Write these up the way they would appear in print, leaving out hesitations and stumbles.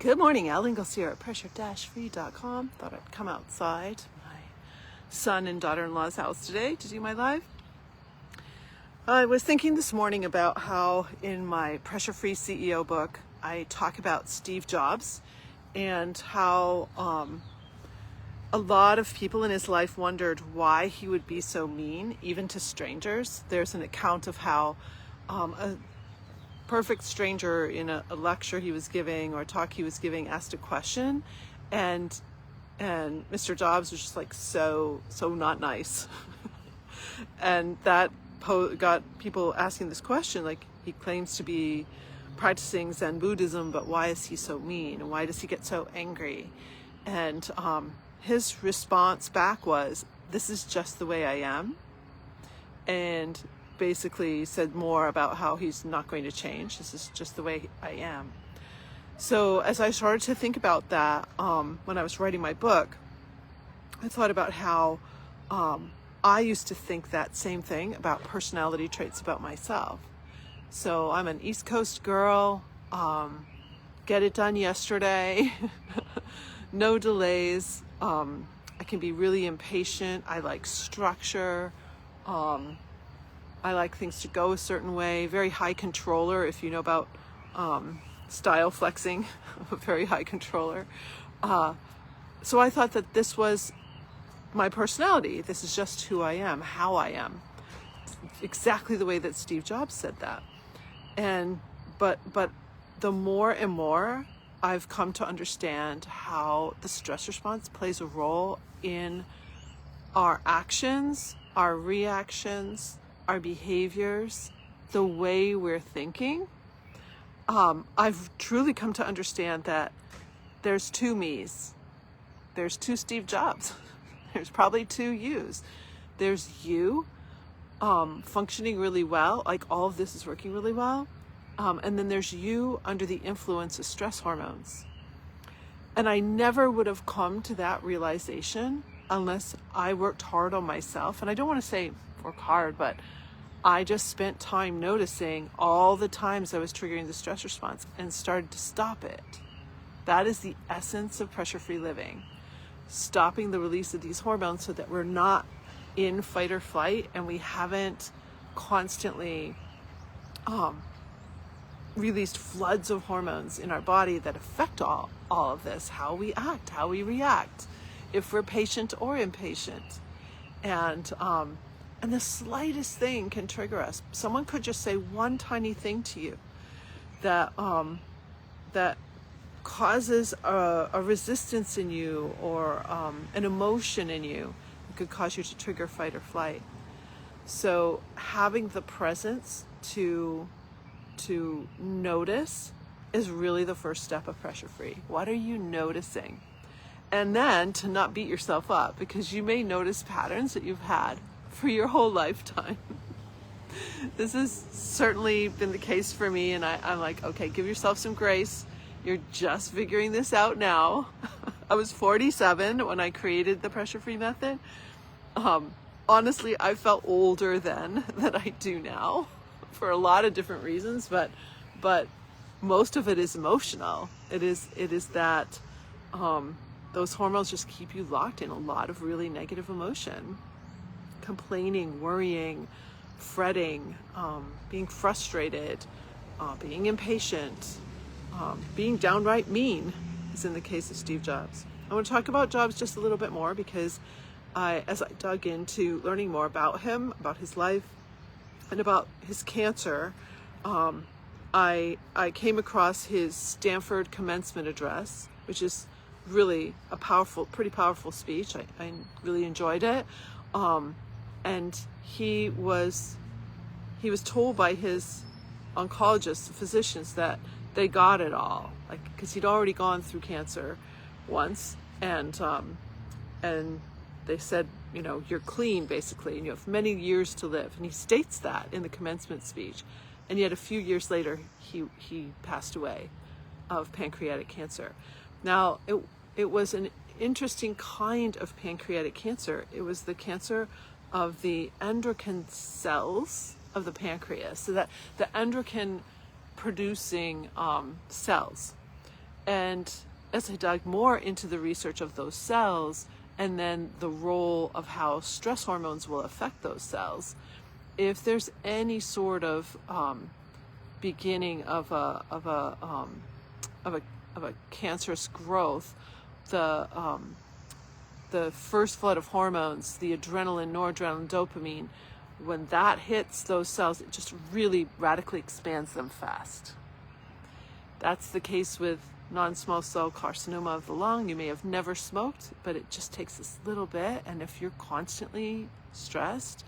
Good morning, Al Ingalls here at pressure-free.com. Thought I'd come outside my son and daughter-in-law's house today to do my live. I was thinking this morning about how in my Pressure Free CEO book, I talk about Steve Jobs and how a lot of people in his life wondered why he would be so mean, even to strangers. There's an account of how a perfect stranger in a lecture he was giving or a talk he was giving asked a question, and Mr. Jobs was just like so not nice. And that got people asking this question, like, he claims to be practicing Zen Buddhism, but why is he so mean and why does he get so angry? And his response back was, this is just the way I am, and basically said more about how he's not going to change. This is just the way I am. So as I started to think about that, when I was writing my book, I thought about how I used to think that same thing about personality traits about myself. So I'm an East Coast girl, get it done yesterday, no delays. I can be really impatient. I like structure. I like things to go a certain way, very high controller. If you know about style flexing, I'm a very high controller. So I thought that this was my personality. This is just who I am, how I am. Exactly the way that Steve Jobs said that. But the more and more I've come to understand how the stress response plays a role in our actions, our reactions, our behaviors, the way we're thinking. I've truly come to understand that there's two me's. There's two Steve Jobs. There's probably two yous. There's you functioning really well, like all of this is working really well. And then there's you under the influence of stress hormones. And I never would have come to that realization unless I worked hard on myself. And I don't want to say work hard, but I just spent time noticing all the times I was triggering the stress response and started to stop it. That is the essence of pressure-free living. Stopping the release of these hormones so that we're not in fight or flight and we haven't constantly released floods of hormones in our body that affect all of this, how we act, how we react, if we're patient or impatient. And the slightest thing can trigger us. Someone could just say one tiny thing to you that that causes a resistance in you or an emotion in you. It could cause you to trigger fight or flight. So having the presence to notice is really the first step of pressure free. What are you noticing? And then to not beat yourself up, because you may notice patterns that you've had for your whole lifetime. This has certainly been the case for me, and I'm like, okay, give yourself some grace. You're just figuring this out now. I was 47 when I created the pressure-free method. Honestly, I felt older then than I do now for a lot of different reasons, but most of it is emotional. It is that those hormones just keep you locked in a lot of really negative emotion. Complaining, worrying, fretting, being frustrated, being impatient, being downright mean, as in the case of Steve Jobs. I want to talk about Jobs just a little bit more because as I dug into learning more about him, about his life, and about his cancer, I came across his Stanford commencement address, which is really a pretty powerful speech. I really enjoyed it. And he was told by his oncologists, physicians, that they got it all, like, because he'd already gone through cancer once, and they said, you're clean basically, and you have many years to live. And he states that in the commencement speech, and yet a few years later he passed away of pancreatic cancer. Now it was an interesting kind of pancreatic cancer. It was the cancer of the endocrine cells of the pancreas, so that the endocrine producing cells. And as I dug more into the research of those cells and then the role of how stress hormones will affect those cells, if there's any sort of beginning of a cancerous growth, the first flood of hormones, the adrenaline, noradrenaline, dopamine, when that hits those cells, it just really radically expands them fast. That's the case with non-small cell carcinoma of the lung. You may have never smoked, but it just takes this little bit, and if you're constantly stressed,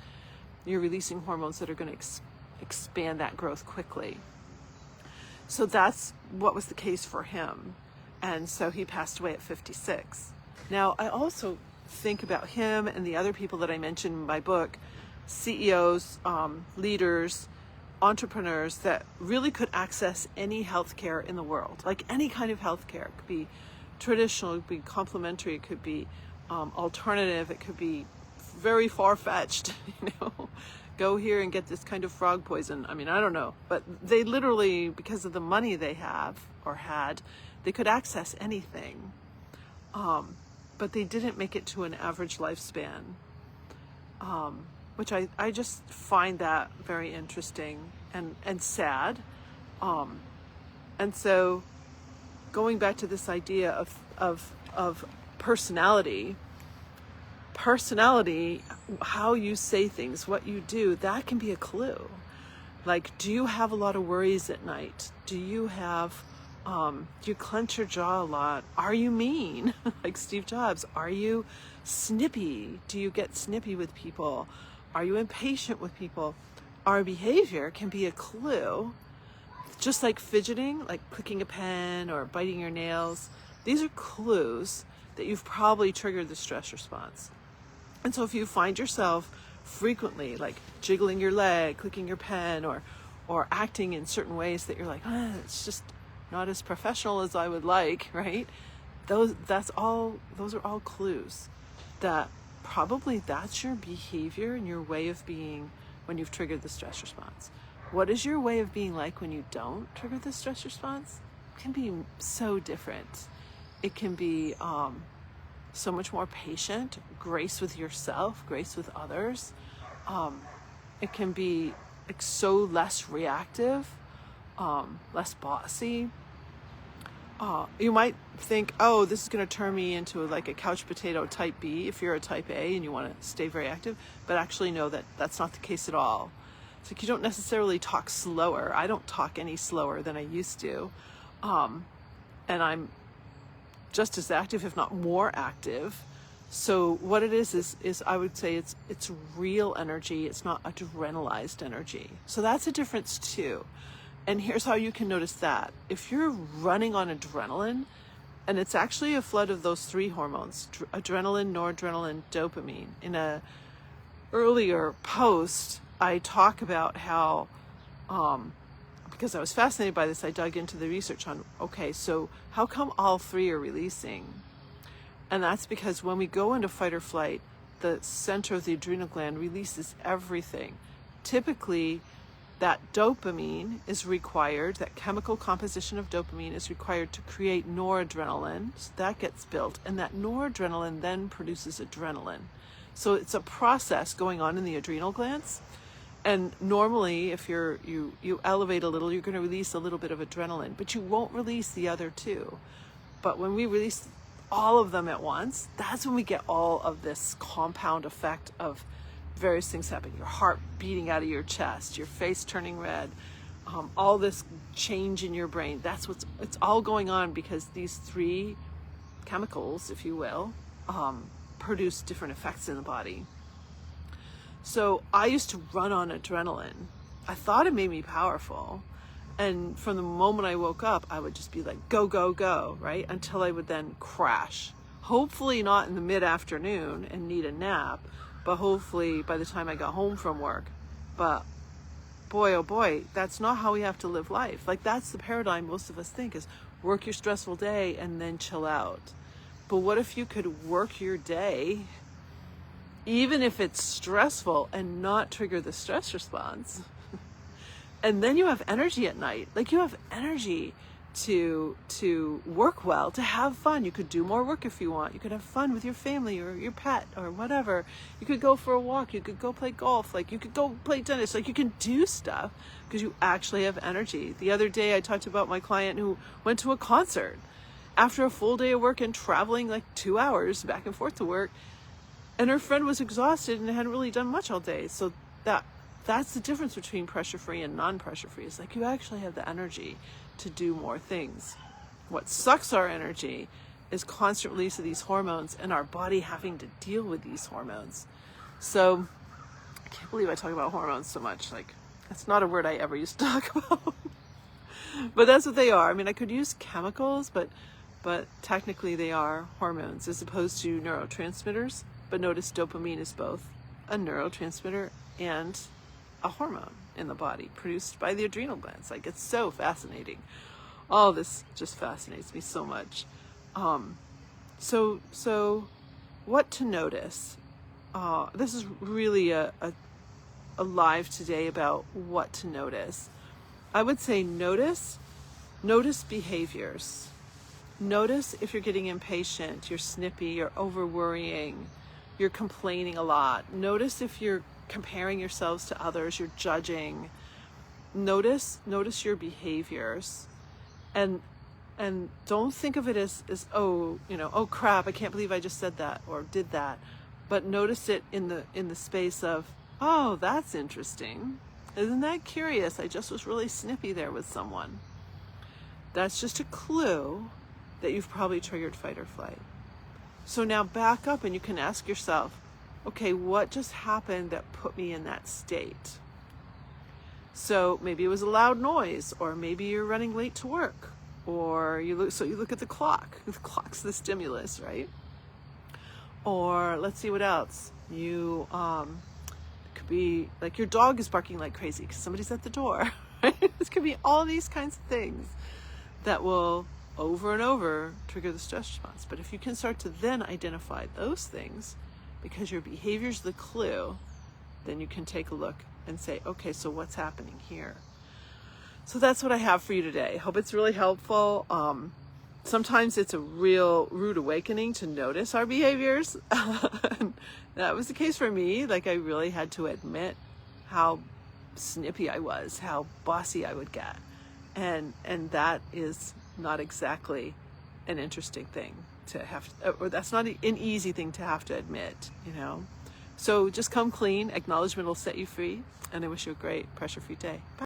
you're releasing hormones that are going to expand that growth quickly. So that's what was the case for him. And so he passed away at 56. Now, I also think about him and the other people that I mentioned in my book, CEOs, leaders, entrepreneurs that really could access any healthcare in the world, like any kind of healthcare. It could be traditional, it could be complementary, it could be alternative, it could be very far-fetched, go here and get this kind of frog poison. I mean, I don't know, but they literally, because of the money they have or had, they could access anything. But they didn't make it to an average lifespan, which I just find that very interesting and sad. And so going back to this idea of personality, how you say things, what you do, that can be a clue. Like, do you have a lot of worries at night? Do you have, do you clench your jaw a lot? Are you mean? Like Steve Jobs. Are you snippy? Do you get snippy with people? Are you impatient with people? Our behavior can be a clue, just like fidgeting, like clicking a pen or biting your nails. These are clues that you've probably triggered the stress response. And so if you find yourself frequently like jiggling your leg, clicking your pen, or acting in certain ways that you're like, it's just not as professional as I would like, right? Those are all clues that probably that's your behavior and your way of being when you've triggered the stress response. What is your way of being like when you don't trigger the stress response? It can be so different. It can be so much more patient, grace with yourself, grace with others. It can be like so less reactive, less bossy. You might think, oh, this is going to turn me into like a couch potato type B if you're a type A and you want to stay very active, but actually no, that's not the case at all. It's like you don't necessarily talk slower. I don't talk any slower than I used to. And I'm just as active, if not more active. So what it is I would say it's real energy. It's not adrenalized energy. So that's a difference too. And here's how you can notice that. If you're running on adrenaline, and it's actually a flood of those three hormones, adrenaline, noradrenaline, dopamine. In a earlier post, I talk about how, because I was fascinated by this, I dug into the research on, okay, so how come all three are releasing? And that's because when we go into fight or flight, the center of the adrenal gland releases everything. Typically, that dopamine is required, that chemical composition of dopamine is required to create noradrenaline. So that gets built, and that noradrenaline then produces adrenaline. So it's a process going on in the adrenal glands. And normally, if you elevate a little, you're going to release a little bit of adrenaline, but you won't release the other two. But when we release all of them at once, that's when we get all of this compound effect of various things happen. Your heart beating out of your chest, your face turning red, all this change in your brain. It's all going on because these three chemicals, if you will, produce different effects in the body. So I used to run on adrenaline. I thought it made me powerful. And from the moment I woke up, I would just be like, go, go, go, right? Until I would then crash. Hopefully not in the mid-afternoon and need a nap, but hopefully by the time I got home from work. But boy, oh boy, that's not how we have to live life. Like, that's the paradigm most of us think is work your stressful day and then chill out. But what if you could work your day, even if it's stressful, and not trigger the stress response? And then you have energy at night. Like, you have energy to work well, to have fun. You could do more work if you want. You could have fun with your family or your pet or whatever. You could go for a walk. You could go play golf. Like, you could go play tennis. Like, you can do stuff because you actually have energy. The other day I talked about my client who went to a concert after a full day of work and traveling like 2 hours back and forth to work, and her friend was exhausted and hadn't really done much all day. So that's the difference between pressure-free and non-pressure-free. It's like you actually have the energy to do more things. What sucks our energy is constant release of these hormones and our body having to deal with these hormones. So I can't believe I talk about hormones so much. Like, that's not a word I ever used to talk about. But that's what they are. I mean, I could use chemicals, but technically they are hormones as opposed to neurotransmitters. But notice dopamine is both a neurotransmitter and a hormone in the body produced by the adrenal glands. Like, it's so fascinating. All this just fascinates me so much. So what to notice? This is really a live today about what to notice. I would say notice behaviors. Notice if you're getting impatient, you're snippy, you're over worrying, you're complaining a lot. Notice if you're comparing yourselves to others, you're judging. Notice your behaviors, and don't think of it as oh crap, I can't believe I just said that or did that. But notice it in the space of, oh, that's interesting. Isn't that curious? I just was really snippy there with someone. That's just a clue that you've probably triggered fight or flight. So now back up and you can ask yourself, okay, what just happened that put me in that state? So maybe it was a loud noise, or maybe you're running late to work, or you look at the clock. The clock's the stimulus, right? Or let's see what else. You could be like your dog is barking like crazy because somebody's at the door. Right? This could be all these kinds of things that will over and over trigger the stress response. But if you can start to then identify those things, because your behavior's the clue, then you can take a look and say, okay, so what's happening here? So that's what I have for you today. Hope it's really helpful. Sometimes it's a real rude awakening to notice our behaviors. That was the case for me. Like, I really had to admit how snippy I was, how bossy I would get. And that is not exactly an interesting thing to have, or that's not an easy thing to have to admit, So just come clean. Acknowledgement will set you free. And I wish you a great pressure-free day. Bye.